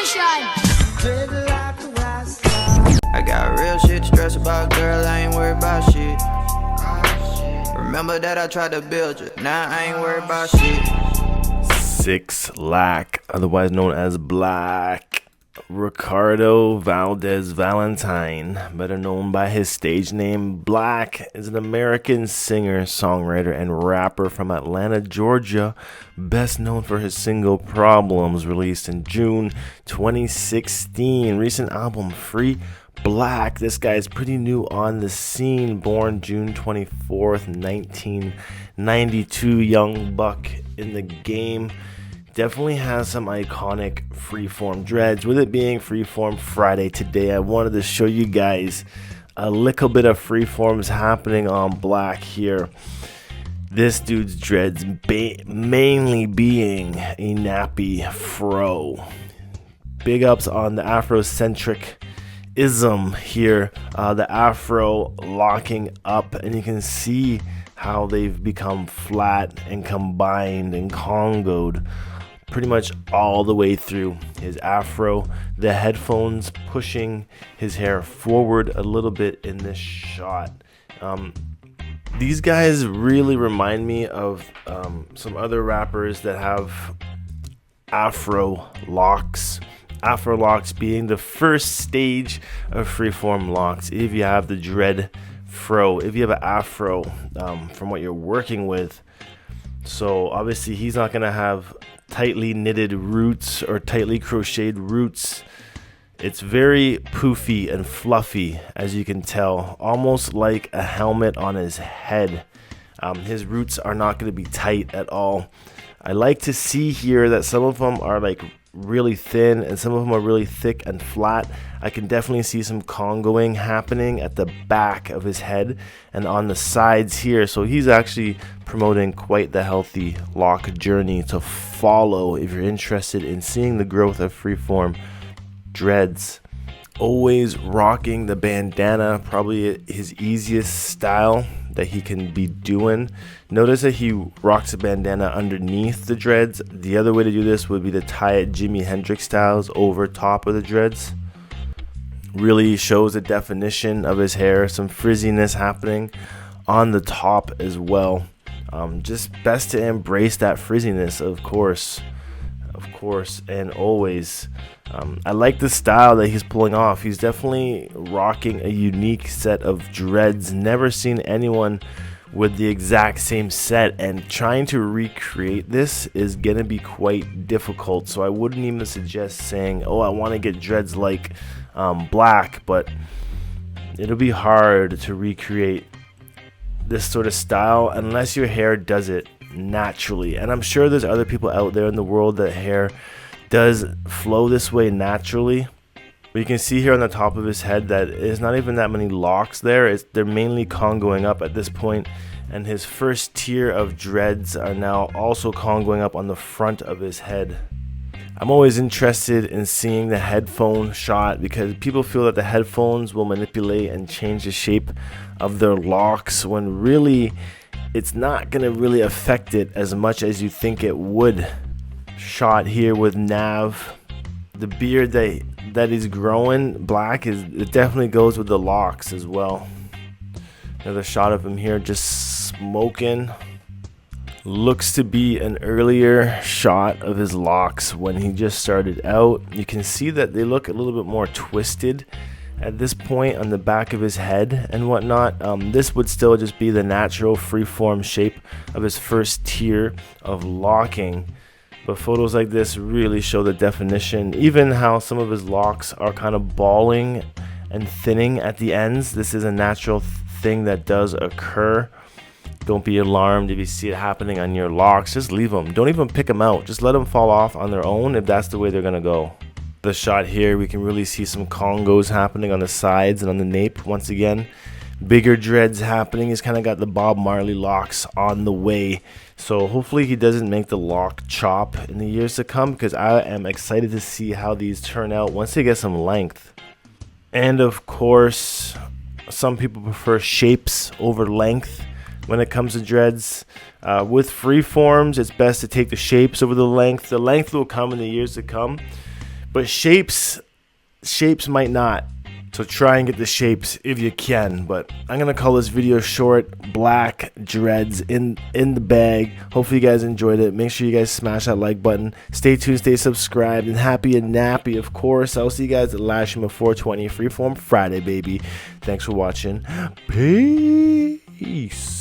I got real shit to stress about, girl, I ain't worried about shit. Remember that I tried to build you, now I ain't worried about shit. 6LACK, otherwise known as Black. Ricardo Valdez Valentine, better known by his stage name Black, is an American singer, songwriter, and rapper from Atlanta, Georgia, best known for his single Problems, released in June 2016. Recent album Free Black. This guy is pretty new on the scene, born June 24th, 1992, young buck in the game. Definitely has some iconic freeform dreads. With it being Freeform Friday today, I wanted to show you guys a little bit of freeforms happening on Black here. This dude's dreads mainly being a nappy fro. Big ups on the Afrocentric-ism here, the afro locking up, and you can see how they've become flat and combined and congoed pretty much all the way through his afro. The headphones pushing his hair forward a little bit in this shot. These guys really remind me of some other rappers that have afro locks. Afro locks being the first stage of freeform locks. If you have the dread fro, if you have an afro from what you're working with. So obviously he's not going to have tightly knitted roots or tightly crocheted roots. It's very poofy and fluffy, as you can tell, almost like a helmet on his head. His roots are not going to be tight at all. I like to see here that some of them are like really thin and some of them are really thick and flat. I can definitely see some congoing happening at the back of his head and on the sides here. So he's actually promoting quite the healthy lock journey to follow if you're interested in seeing the growth of freeform dreads. Always rocking the bandana, probably his easiest style that he can be doing. Notice that he rocks a bandana underneath the dreads. The other way to do this would be to tie it Jimi Hendrix styles over top of the dreads. Really shows the definition of his hair, some frizziness happening on the top as well. Just best to embrace that frizziness, of course, and always. I like the style that he's pulling off. He's definitely rocking a unique set of dreads. Never seen anyone with the exact same set, and trying to recreate this is gonna be quite difficult. So I wouldn't even suggest saying, oh, I want to get dreads like Black, but it'll be hard to recreate this sort of style unless your hair does it naturally. And I'm sure there's other people out there in the world that hair does flow this way naturally. But you can see here on the top of his head that there's not even that many locks there. They're mainly congoing up at this point, and his first tier of dreads are now also congoing up on the front of his head. I'm always interested in seeing the headphone shot because people feel that the headphones will manipulate and change the shape of their locks, when really it's not going to really affect it as much as you think it would. Shot here with Nav. The beard that is growing Black it definitely goes with the locks as well. Another shot of him here just smoking. Looks to be an earlier shot of his locks when he just started out. You can see that they look a little bit more twisted at this point on the back of his head and whatnot. This would still just be the natural freeform shape of his first tier of locking. But photos like this really show the definition. Even how some of his locks are kind of balling and thinning at the ends. This is a natural thing that does occur. Don't be alarmed if you see it happening on your locks. Just leave them. Don't even pick them out. Just let them fall off on their own if that's the way they're going to go. The shot here, we can really see some congos happening on the sides and on the nape once again. Bigger dreads happening. He's kind of got the Bob Marley locks on the way. So hopefully he doesn't make the lock chop in the years to come, because I am excited to see how these turn out once they get some length. And of course, some people prefer shapes over length when it comes to dreads. With freeforms, it's best to take the shapes over the length. The length will come in the years to come, But shapes might not. So try and get the shapes if you can. But I'm gonna call this video short. Black dreads in the bag. Hopefully you guys enjoyed it. Make sure you guys smash that like button. Stay tuned, stay subscribed, and happy and nappy, of course. I'll see you guys at LIVESTREAMS 420 Freeform Friday, baby. Thanks for watching. Peace.